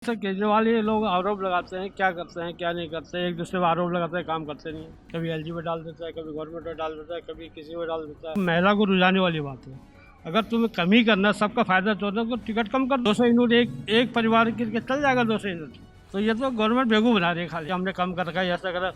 Sir Kejriwal ये लोग आरोप लगाते हैं, क्या करते हैं क्या नहीं करते हैं, एक दूसरे पर आरोप लगाते हैं, काम करते नहीं है। कभी एलजी पे डाल देता है, कभी गवर्नमेंट पे डाल देता है, कभी किसी पे डाल देता है। महिला को रुझाने वाली बात है। अगर तुम्हें कम ही करना, सबका फायदा चाहते हो तो टिकट कम कर। 200 यूनिट एक परिवार के चल जाएगा 200 यूनिट। तो ये तो गवर्नमेंट बेवकूफ बना रही है, खाली हमने कम कर रखा है, ऐसा करा।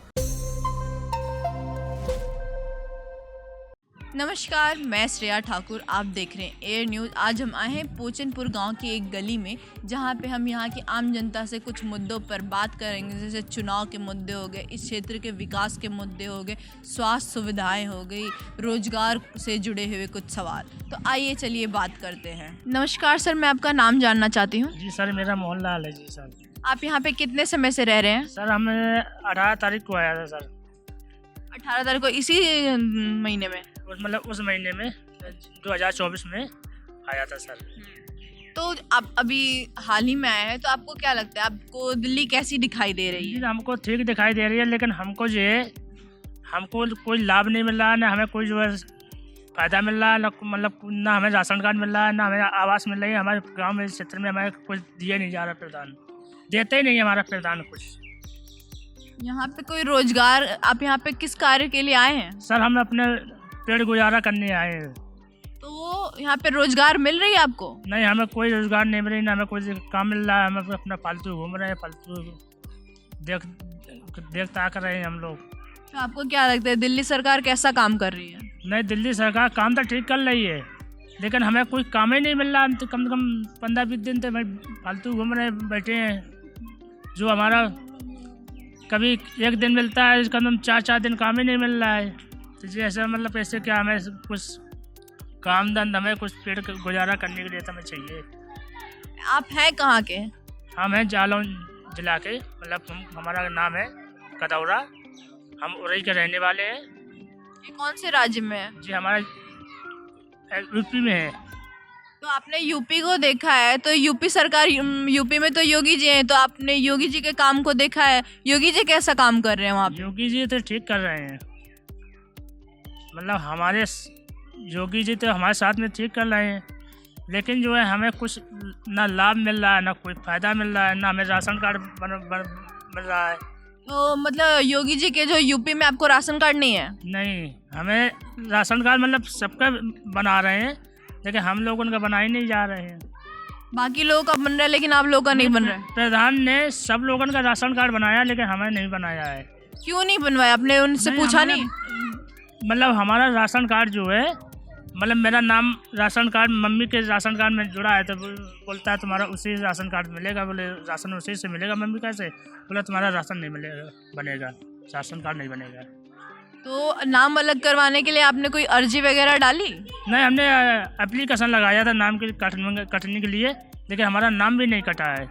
नमस्कार, मैं श्रेया ठाकुर, आप देख रहे हैं एयर न्यूज़। आज हम आए हैं पोचनपुर गांव की एक गली में, जहां पे हम यहां की आम जनता से कुछ मुद्दों पर बात करेंगे, जैसे चुनाव के मुद्दे हो गए, इस क्षेत्र के विकास के मुद्दे हो गए, स्वास्थ्य सुविधाएं हो गई, रोजगार से जुड़े हुए कुछ सवाल। तो आइए चलिए बात करते हैं। नमस्कार सर, मैं आपका नाम जानना चाहती हूँ। जी सर, मेरा मोहनलाल है जी सर। आप यहाँ पे कितने समय से रह रहे हैं? सर हमें 18 तारीख को आया था सर। 18 तारीख को, इसी महीने में? उस महीने में 2024 में आया था सर। तो आप अभी हाल ही में आए हैं, तो आपको क्या लगता है, आपको दिल्ली कैसी दिखाई दे रही है? हमको ठीक दिखाई दे रही है, लेकिन हमको जो है हमको कोई लाभ नहीं मिल रहा है, ना हमें कोई जो है फायदा मिल रहा है, ना हमें राशन कार्ड मिल रहा है, ना हमें आवास मिल रही है। हमारे गाँव में, क्षेत्र में हमें कुछ दिया नहीं जा रहा, प्रधान देते ही नहीं हमारा प्रधान कुछ। यहाँ पे कोई रोजगार, आप यहाँ पे किस कार्य के लिए आए हैं? सर हम अपने पेड़ गुजारा करने आए हैं। तो यहाँ पे रोजगार मिल रही है आपको? नहीं, हमें कोई रोजगार नहीं मिल रही, ना हमें कोई काम मिल रहा है। हम अपना फालतू घूम रहे हैं, फालतू देख ताक रहे हैं हम लोग। तो आपको क्या लगता है, दिल्ली सरकार कैसा काम कर रही है? नहीं, दिल्ली सरकार काम तो ठीक कर रही है, लेकिन हमें कोई काम ही नहीं मिल रहा। हम तो कम से कम 15-20 दिन से फालतू घूम रहे बैठे हैं। जो हमारा कभी एक दिन मिलता है, कम से कम 4-4 दिन काम ही नहीं मिल रहा है। तो जैसे ऐसे क्या, हमें कुछ काम धंधा, हमें कुछ पेड़ गुजारा करने के लिए तो हमें चाहिए। आप हैं कहाँ के? हम हैं जालौन जिला के, हमारा नाम है कदौरा। हम उरई के रहने वाले हैं। ये कौन से राज्य में है? जी हमारा यूपी में है। तो आपने यूपी को देखा है, तो यूपी सरकार, यूपी में तो योगी जी हैं, तो आपने योगी जी के काम को देखा है। योगी जी कैसा काम कर रहे हैं वहाँ पे? योगी जी तो ठीक कर रहे हैं, हमारे योगी जी तो हमारे साथ में ठीक कर रहे हैं, लेकिन जो है हमें कुछ ना लाभ मिल रहा है, ना कोई फायदा मिल रहा है, ना हमें राशन कार्ड मिल रहा है। तो योगी जी के जो यूपी में, आपको राशन कार्ड नहीं है? नहीं, हमें राशन कार्ड सबका बना रहे हैं, लेकिन हम लोग उनका बनाए नहीं जा रहे हैं। बाकी लोगों का बन रहा है, लेकिन आप लोगों का नहीं बन रहा है। प्रधान ने सब लोगों का राशन कार्ड बनाया, लेकिन हमें नहीं बनाया है। क्यों नहीं बनवाया? आपने उनसे पूछा नहीं? हमारा राशन कार्ड जो है, मेरा नाम राशन कार्ड मम्मी के राशन कार्ड में जुड़ा है, तो बोलता है तुम्हारा उसी राशन कार्ड मिलेगा। बोले राशन उसी से मिलेगा। मम्मी कैसे? बोला तुम्हारा राशन नहीं बनेगा, राशन कार्ड नहीं बनेगा। तो नाम अलग करवाने के लिए आपने कोई अर्जी वगैरह डाली? नहीं, हमने एप्लीकेशन लगाया था नाम के कटने के लिए, लेकिन हमारा नाम भी नहीं कटा है।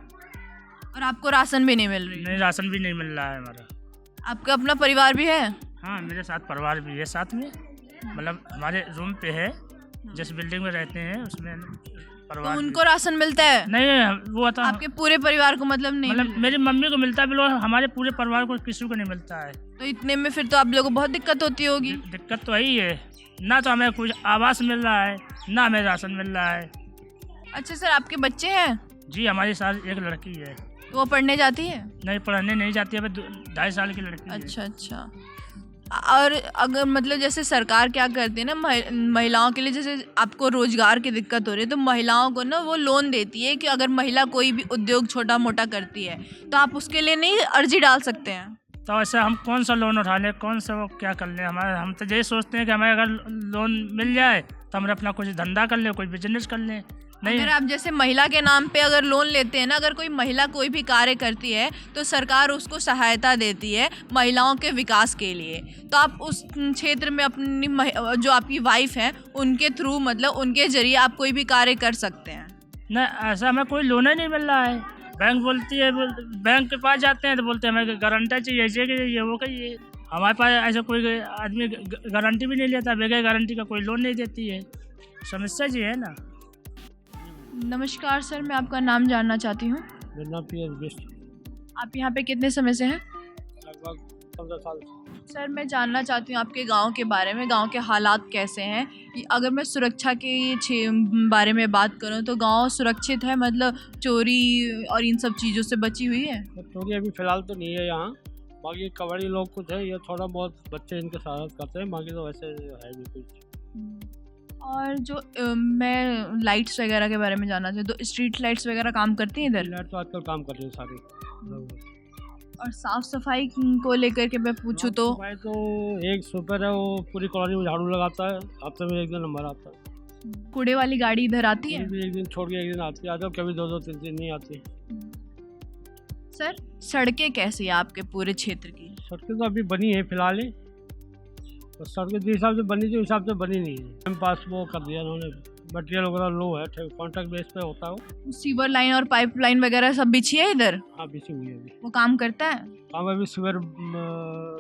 और आपको राशन भी नहीं मिल रही? नहीं, राशन भी नहीं मिल रहा है हमारा। आपका अपना परिवार भी है? हाँ, मेरे साथ परिवार भी है साथ में। हमारे रूम पे है, जिस बिल्डिंग में रहते हैं उसमें परिवार। तो उनको राशन मिलता है? नहीं, वो था आपके पूरे परिवार को मतलब नहीं? मेरी मम्मी को मिलता है, हमारे पूरे परिवार को किसी को नहीं मिलता है। तो इतने में फिर तो आप लोगों को बहुत दिक्कत होती होगी। दिक्कत तो यही है, ना तो हमें कुछ आवास मिल रहा है, ना हमें राशन मिल रहा है। अच्छा सर, आपके बच्चे हैं? जी, हमारे साथ एक लड़की है। तो वो पढ़ने जाती है? नहीं, पढ़ने नहीं जाती है, 2.5 साल की लड़की है। अच्छा। और अगर जैसे सरकार क्या करती है ना, महिलाओं के लिए, जैसे आपको रोजगार की दिक्कत हो रही है, तो महिलाओं को ना वो लोन देती है कि अगर महिला कोई भी उद्योग छोटा मोटा करती है, तो आप उसके लिए नहीं अर्जी डाल सकते हैं? तो ऐसा हम कौन सा लोन उठा लें, कौन सा वो क्या कर लें? हम तो यही सोचते हैं कि हमें अगर लोन मिल जाए तो हम अपना कुछ धंधा कर लें, कोई बिजनेस कर लें। नहीं, अगर आप जैसे महिला के नाम पे अगर लोन लेते हैं ना, अगर कोई महिला कोई भी कार्य करती है, तो सरकार उसको सहायता देती है महिलाओं के विकास के लिए। तो आप उस क्षेत्र में अपनी जो आपकी वाइफ है उनके थ्रू, उनके जरिए आप कोई भी कार्य कर सकते हैं। नहीं, ऐसा हमें कोई लोन ही नहीं मिल रहा है। बैंक बोलती है, बैंक के पास जाते हैं तो बोलते हैं हमें गारंटर चाहिए, ये वो कहिए। हमारे पास ऐसा कोई आदमी गारंटी भी नहीं लेता, बगैर गारंटी का कोई लोन नहीं देती है। समस्या जी है ना। नमस्कार सर, मैं आपका नाम जानना चाहती हूँ। मेरा नाम पीएस बिष्ट। आप यहाँ पे कितने समय से हैं? लगभग 15 साल से। सर मैं जानना चाहती हूँ आपके गांव के बारे में, गांव के हालात कैसे हैं। अगर मैं सुरक्षा के बारे में बात करूँ तो गांव सुरक्षित है, मतलब चोरी और इन सब चीज़ों से बची हुई है? तो चोरी अभी फ़िलहाल तो नहीं है यहाँ, बाकी कबाड़ी लोग कुछ है, ये थोड़ा बहुत बच्चे इनके शरारत करते हैं, बाकी तो वैसे है नहीं कुछ। और जो मैं लाइट्स वगैरह के बारे में जानना चाहती हूँ, तो स्ट्रीट लाइट्स वगैरह काम करती हैं इधर? लाइट तो आजकल काम कर रही है सारी। और साफ़ सफाई को लेकर के मैं पूछूँ तो? भाई तो एक सुपर है, वो पूरी कॉलोनी में झाड़ू लगाता है, हफ्ते में एक दिन नंबर आता है। कूड़े वाली गाड़ी इधर आती है? भी एक दिन छोड़ के एक दिन आती है, आ जाओ, कभी 2-2 3-3 नहीं आती। सर सड़कें कैसी है आपके पूरे क्षेत्र की? सड़कें तो अभी बनी है फिलहाल ही, तो सड़कें जिस हिसाब से बनी थी उस हिसाब से बनी नहीं है। टाइम पास वो कर दिया उन्होंने, मटेरियल वगैरह लो है, कॉन्ट्रैक्ट बेस पे होता है वो। सीवर लाइन और पाइप लाइन वगैरह सब बिछी है इधर? हाँ बिछी हुई है अभी। वो काम करता है? हाँ अभी सीवर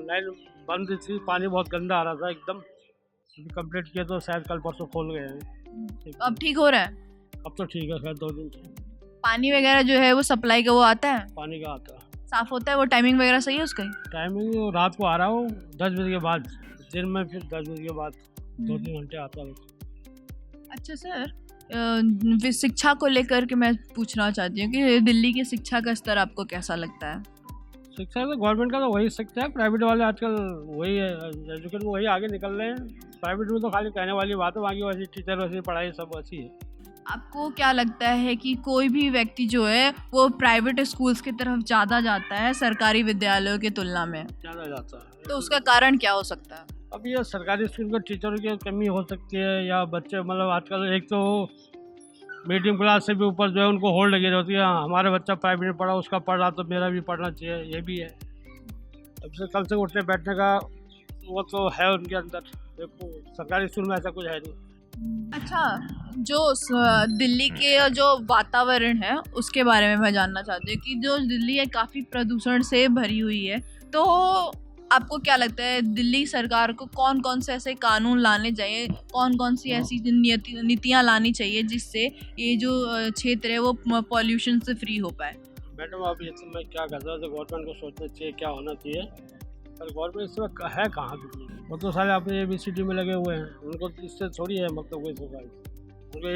लाइन बंद थी, पानी बहुत गंदा आ रहा था एकदम, कंप्लीट किया तो शायद कल परसों खोल गए हैं। अब ठीक हो रहा है? अब तो ठीक है, खैर 2 दिन से। पानी वगैरह जो है वो सप्लाई का वो आता है? पानी का आता है, साफ होता है? वो टाइमिंग वगैरह सही है उसका? टाइमिंग रात को आ रहा हो 10 बजे के बाद, दिन में फिर 10 बजे के बाद 2-3 घंटे आता है। अच्छा सर, शिक्षा को लेकर के मैं पूछना चाहती हूँ कि दिल्ली की शिक्षा का स्तर आपको कैसा लगता है? शिक्षा तो गवर्नमेंट का तो वही शिक्षा है, प्राइवेट वाले आजकल वही एजुकेशन वही आगे निकल रहे हैं। प्राइवेट में तो खाली कहने वाली बात है, बाकी वैसी टीचर वैसी पढ़ाई सब वैसी है। आपको क्या लगता है कि कोई भी व्यक्ति जो है वो प्राइवेट स्कूल्स की तरफ ज़्यादा जाता है सरकारी विद्यालयों की तुलना में? ज़्यादा जाता है। तो उसका कारण क्या हो सकता है? अब ये सरकारी स्कूल के टीचरों की कमी हो सकती है, या बच्चे मतलब आजकल एक तो मीडियम क्लास से भी ऊपर जो है उनको होल्ड लगी रहती है, हमारे बच्चा प्राइवेट में पढ़ा, उसका पढ़ रहा तो मेरा भी पढ़ना चाहिए, ये भी है। अब से कल से उठने बैठने का वो तो है उनके अंदर, देखो सरकारी स्कूल में ऐसा कुछ है नहीं। अच्छा, जो दिल्ली के जो वातावरण है उसके बारे में मैं जानना चाहती हूँ कि जो दिल्ली है काफ़ी प्रदूषण से भरी हुई है, तो आपको क्या लगता है दिल्ली सरकार को कौन कौन से ऐसे कानून लाने चाहिए, कौन कौन सी ऐसी नीतियाँ लानी चाहिए जिससे ये जो क्षेत्र है वो पॉल्यूशन से फ्री हो पाए? मैडम अब ये तो मैं क्या कहता हूँ, तो गवर्नमेंट को सोचना चाहिए क्या होना चाहिए, पर गवर्नमेंट इस वक्त है कहाँ दिल्ली, वो तो सारे अपने ABCD में लगे हुए हैं, उनको इससे थोड़ी है मतलब कोई सफाई, उनको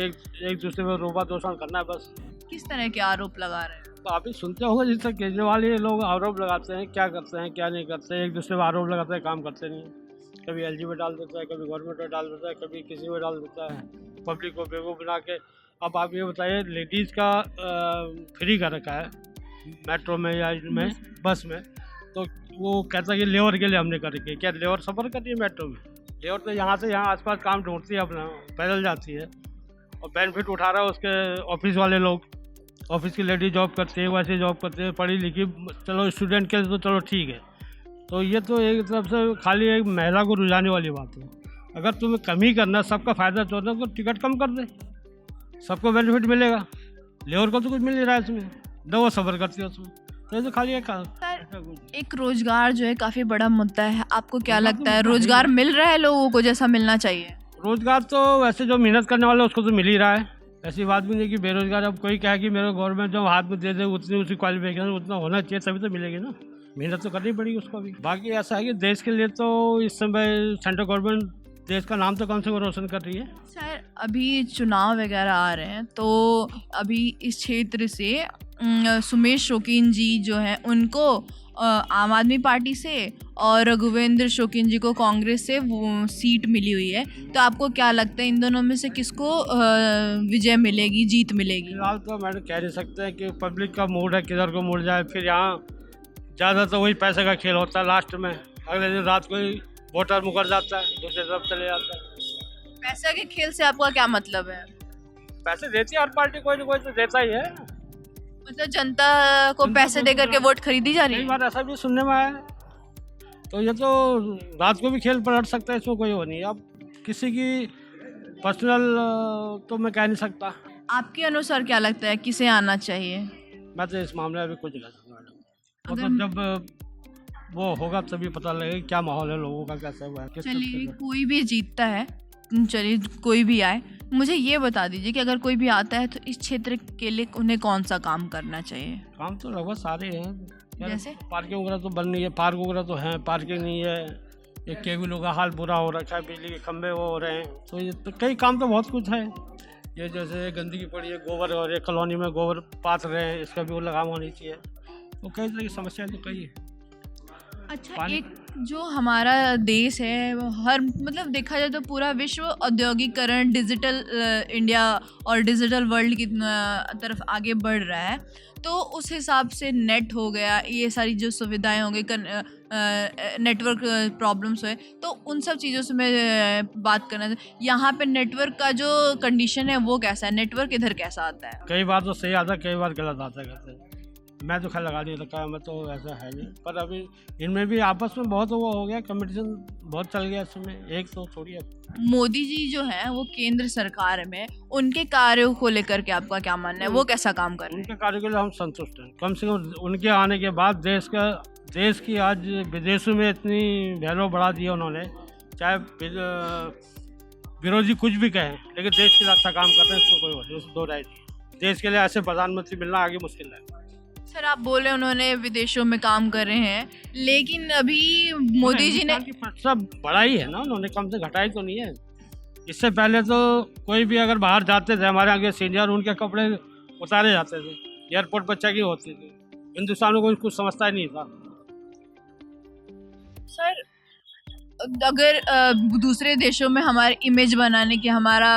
एक दूसरे में रोबा दोषण करना है बस। किस तरह के आरोप लगा रहे हैं? तो आप ही सुनते होंगे जिस तरह केजरीवाल ये लोग आरोप लगाते हैं, क्या करते हैं क्या नहीं करते, एक दूसरे पर आरोप लगाते हैं, काम करते नहीं। कभी LG में डाल देता है, कभी गवर्नमेंट में डाल देता है, कभी किसी में डाल देता है, पब्लिक को बेवकूफ़ बना के। अब आप ये बताइए, लेडीज़ का फ्री कर रखा है मेट्रो में या में बस में, तो वो कहता है कि लेबर के लिए हमने कर रखी है। क्या लेबर सफ़र कर रही है मेट्रो में? लेबर तो यहाँ से यहाँ आसपास काम ढूंढती है, अपना पैदल जाती है, और बेनिफिट उठा रहा है उसके ऑफिस वाले लोग। ऑफिस की लेडी जॉब करती है, वैसे जॉब करते हैं, पढ़ी लिखी, चलो स्टूडेंट के लिए तो चलो ठीक है। तो ये तो एक तरफ से खाली एक महिला को रुझाने वाली बात है। अगर तुम्हें कम ही करना, सबका फ़ायदा चाहते तो टिकट कम कर दे, सबको बेनिफिट मिलेगा। लेबर को तो कुछ मिल नहीं रहा है इसमें, दो वो सफ़र करती है उसमें, तो खाली एक रोजगार जो है काफ़ी बड़ा मुद्दा है। आपको क्या लगता है रोजगार मिल रहा है लोगों को जैसा मिलना चाहिए? रोजगार तो वैसे जो मेहनत करने वाले उसको तो मिल ही रहा है, ऐसी बात भी नहीं कि बेरोजगार। अब कोई कहे कि मेरे गवर्नमेंट जो हाथ में दे दे उतनी उसकी क्वालिफिकेशन उतना होना चाहिए तभी तो मिलेगी ना, मेहनत तो करनी पड़ेगी उसको भी। बाकी ऐसा है कि देश के लिए तो इस समय सेंट्रल गवर्नमेंट देश का नाम तो कम से कम रोशन कर रही है। सर अभी चुनाव वगैरह आ रहे हैं, तो अभी इस क्षेत्र से सुमेश शौकीन जी जो हैं उनको आम आदमी पार्टी से और रघुवेंद्र शौकीन जी को कांग्रेस से वो सीट मिली हुई है, तो आपको क्या लगता है इन दोनों में से किसको विजय मिलेगी, जीत मिलेगी? फिलहाल तो मैडम कह नहीं सकते हैं कि पब्लिक का मूड है किधर को मुड़ जाए, फिर यहाँ ज़्यादा तो वही पैसे का खेल होता है, लास्ट में अगले दिन रात को ही वोटर मुकर जाता है, दूसरी तरफ चले जाता है। पैसे के खेल से आपका क्या मतलब है? पैसे देती है हर पार्टी, कोई ना कोई तो देता ही है, मतलब जनता को पैसे दे करके वोट खरीदी जा रही है? कई बार ऐसा भी सुनने में आया, तो ये तो रात को भी खेल पलट सकता है, इसमें कोई वो नहीं। अब किसी की पर्सनल तो मैं कह नहीं सकता। आपके अनुसार क्या लगता है किसे आना चाहिए? मैं तो इस मामले में भी कुछ कह सकता हूँ, मतलब जब वो होगा तभी पता लगेगा क्या माहौल है लोगों का, कैसा हुआ है। चलिए कोई भी जीतता है चलिए कोई भी आए, मुझे ये बता दीजिए कि अगर कोई भी आता है तो इस क्षेत्र के लिए उन्हें कौन सा काम करना चाहिए? काम तो लगभग सारे हैं। जैसे? पार्किंग वगैरह तो बन नहीं है, पार्क वगैरह तो हैं, पार्किंग नहीं है, ये केबलों का हाल बुरा हो रखा है, बिजली के खंभे वो हो रहे हैं, तो ये तो कई काम तो बहुत कुछ है। ये जैसे गंदगी पड़ी है, गोबर और ये कॉलोनी में गोबर पात रहे हैं, इसका भी वो लगाम होनी चाहिए। तो कई तरह की समस्याएं तो कई है। अच्छा, एक जो हमारा देश है वो हर मतलब देखा जाए तो पूरा विश्व औद्योगिकरण, डिजिटल इंडिया और डिजिटल वर्ल्ड की तरफ आगे बढ़ रहा है, तो उस हिसाब से नेट हो गया, ये सारी जो सुविधाएं हो गई, नेटवर्क प्रॉब्लम्स हुए, तो उन सब चीज़ों से मैं बात करना यहाँ पे नेटवर्क का जो कंडीशन है वो कैसा है, नेटवर्क इधर कैसा आता है? कई बार तो सही आता है, कई बार गलत आता है कहते हैं। मैं तो खैर लगा नहीं रखा है, मैं तो ऐसा है नहीं, पर अभी इनमें भी आपस में बहुत वो हो गया, कंपटीशन बहुत चल गया इसमें, एक तो छोड़िए। मोदी जी जो हैं वो केंद्र सरकार में, उनके कार्यों को लेकर के आपका क्या मानना है, वो कैसा काम कर रहे हैं? उनके कार्य के लिए हम संतुष्ट हैं। कम से कम उनके आने के बाद देश की आज विदेशों में इतनी वैल्यू बढ़ा दी है उन्होंने, चाहे विरोधी कुछ भी कहें, लेकिन देश के लिए अच्छा काम कर रहे हैं, इसको कोई दो राय नहीं। देश के लिए ऐसे प्रधानमंत्री मिलना आगे मुश्किल है। सर, आप बोले उन्होंने विदेशों में काम कर रहे हैं, लेकिन अभी मोदी जी ने सब बढ़ाई है ना उन्होंने, कम से घटाई तो नहीं है। इससे पहले तो कोई भी अगर बाहर जाते थे, हमारे आगे सीनियर, उनके कपड़े उतारे जाते थे, एयरपोर्ट पर चेकिंग होती थी, हिंदुस्तान को कुछ समझता ही नहीं था। सर, अगर दूसरे देशों में हमारे इमेज बनाने की, हमारा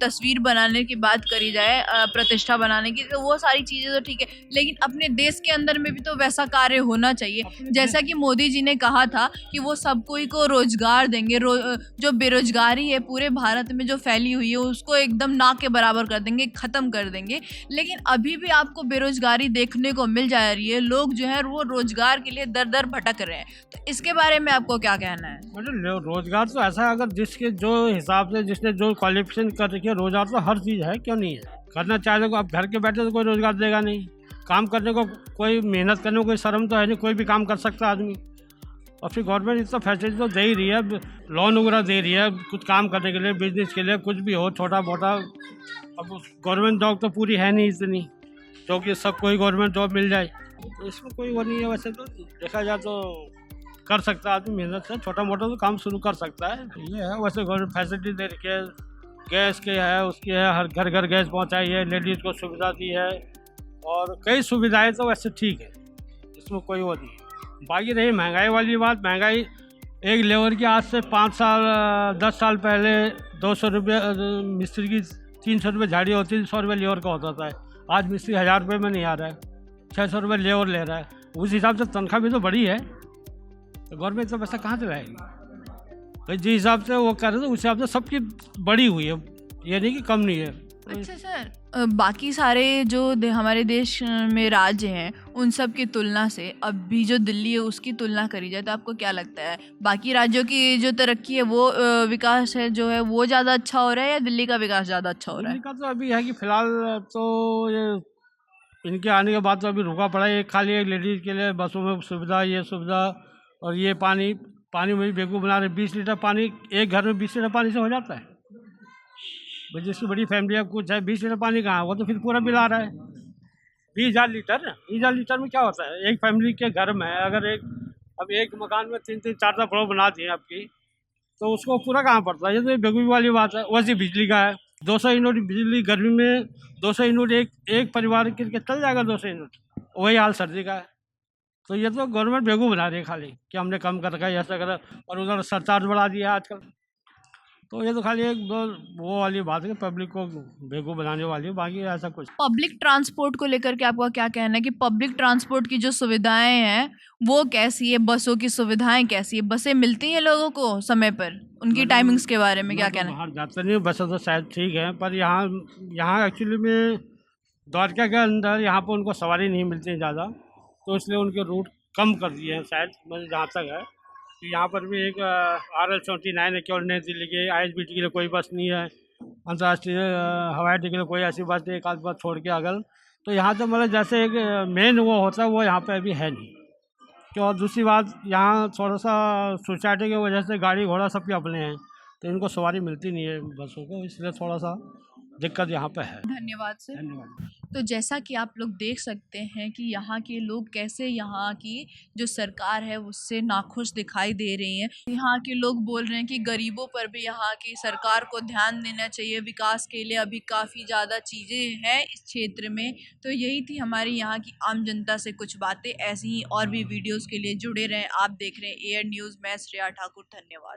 तस्वीर बनाने की बात करी जाए, प्रतिष्ठा बनाने की, तो वो सारी चीज़ें तो ठीक है, लेकिन अपने देश के अंदर में भी तो वैसा कार्य होना चाहिए। जैसा कि मोदी जी ने कहा था कि वो सब कोई को रोजगार देंगे, जो बेरोजगारी है पूरे भारत में जो फैली हुई है उसको एकदम ना के बराबर कर देंगे, ख़त्म कर देंगे, लेकिन अभी भी आपको बेरोजगारी देखने को मिल जा रही है। लोग जो है वो रोजगार के लिए दर दर भटक रहे हैं, तो इसके बारे में आपको क्या कहना है? रोजगार तो ऐसा है, अगर जिसके जो हिसाब से जिसने जो क्वालिफिकेशन कर रखी है, रोजगार तो हर चीज़ है, क्यों नहीं है। करना चाहे तो आप घर के बैठे तो कोई रोजगार देगा नहीं, काम करने को कोई मेहनत करने को कोई शर्म तो है नहीं, कोई भी काम कर सकता है आदमी। और फिर गवर्नमेंट इतना फैसिलिटी तो दे ही रही है, लोन वगैरह दे रही है कुछ काम करने के लिए, बिजनेस के लिए, कुछ भी हो छोटा मोटा। अब गवर्नमेंट जॉब तो पूरी है नहीं इतनी, जो कि सबको ही गवर्नमेंट जॉब मिल जाए, तो इसमें कोई वो नहीं है। वैसे तो देखा जाए तो कर सकता है आदमी, मेहनत से छोटा मोटा तो काम शुरू कर सकता है, ये है। वैसे गवर्नमेंट फैसिलिटी दे रखी है, गैस के है, उसकी है, हर घर घर गैस पहुंचाई है, लेडीज़ को सुविधा दी है, और कई सुविधाएं तो वैसे ठीक है, इसमें कोई वो नहीं है। बाकी रही महंगाई वाली बात, महंगाई एक लेबर की आज से 10 साल पहले 200 रुपये मिस्त्री की, 300 रुपये झाड़ी होती थी, 100 रुपये लेबर का होता था। आज मिस्त्री 1000 रुपये में नहीं आ रहा है, 600 रुपये लेबर ले रहा है, उस हिसाब से तनख्वाह भी तो बढ़ी है, तो गवर्नमेंट तो पैसा कहाँ से लाएगी भाई? जिस हिसाब से वो कर रहे थे उस हिसाब से सबकी बड़ी हुई है, ये नहीं कि कम नहीं है। अच्छा सर, बाकी सारे जो हमारे देश में राज्य हैं उन सब की तुलना से अभी जो दिल्ली है उसकी तुलना करी जाए तो आपको क्या लगता है, बाकी राज्यों की जो तरक्की है वो विकास है जो है वो ज़्यादा अच्छा हो रहा है या दिल्ली का विकास ज़्यादा अच्छा हो रहा है? दिल्ली का तो अभी है कि फिलहाल तो ये इनके आने के बाद तो अभी रुका पड़ा है। खाली एक लेडीज़ के लिए बसों में सुविधा, ये सुविधा, और ये पानी में भी बेवकूफ़ बना रहे। 20 लीटर पानी एक घर में 20 लीटर पानी से हो जाता है भाई, जिसकी बड़ी फैमिली है कुछ है, 20 लीटर पानी कहाँ, वो तो फिर पूरा बिल आ रहा है। 20,000 लीटर, 20,000 लीटर में क्या होता है? एक फैमिली के घर में अगर एक मकान में 3-3 4-4 फ्लोर बना दिए आपकी, तो उसको पूरा कहाँ पड़ता है? ये तो बेवकूफ़ी वाली बात है। वैसे बिजली का है, 200 यूनिट बिजली गर्मी में, 200 यूनिट एक परिवार के चल जाएगा 200 यूनिट, वही हाल सर्दी का है। तो ये तो गवर्नमेंट बेवकूफ़ बना रही है खाली कि हमने कम कर रखा है, ऐसा करा, और उधर सरचार्ज बढ़ा दिया है आजकल। तो ये तो खाली एक दो वो वाली बात है, पब्लिक को बेवकूफ़ बनाने वाली है, बाकी ऐसा कुछ। पब्लिक ट्रांसपोर्ट को लेकर के आपका क्या कहना है कि पब्लिक ट्रांसपोर्ट की जो सुविधाएं हैं वो कैसी है, बसों की सुविधाएं कैसी है, बसें मिलती हैं लोगों को समय पर, उनकी टाइमिंग्स के बारे में क्या कहना है? बाहर जाते नहीं, बसें तो शायद ठीक है, पर यहाँ एक्चुअली में द्वारका के अंदर यहाँ पर उनको सवारी नहीं मिलती है ज़्यादा, तो इसलिए उनके रूट कम कर दिए हैं शायद, मुझे जहाँ तक है। तो यहाँ पर भी एक RL79 है, केवल नई दिल्ली के ISBT के लिए कोई बस नहीं है, अंतर्राष्ट्रीय हवाई अड्डे के लिए कोई ऐसी बस नहीं, एक आध बस छोड़ के अगर। तो यहाँ तो मतलब जैसे एक मेन वो होता है वो यहाँ पे अभी है नहीं। तो और दूसरी बात, यहाँ थोड़ा सा सोसाइटी की वजह से गाड़ी घोड़ा सबके अपने हैं, तो इनको सवारी मिलती नहीं है बसों को, इसलिए थोड़ा सा दिक्कत यहाँ पे है। धन्यवाद सर। धन्यवाद। तो जैसा कि आप लोग देख सकते हैं कि यहाँ के लोग कैसे यहाँ की जो सरकार है उससे नाखुश दिखाई दे रही हैं। यहाँ के लोग बोल रहे हैं कि गरीबों पर भी यहाँ की सरकार को ध्यान देना चाहिए, विकास के लिए अभी काफ़ी ज़्यादा चीज़ें हैं इस क्षेत्र में। तो यही थी हमारी यहाँ की आम जनता से कुछ बातें। ऐसी ही और भी वीडियोज़ के लिए जुड़े रहें। आप देख रहे हैं एयर न्यूज़, मैं श्रेया ठाकुर। धन्यवाद।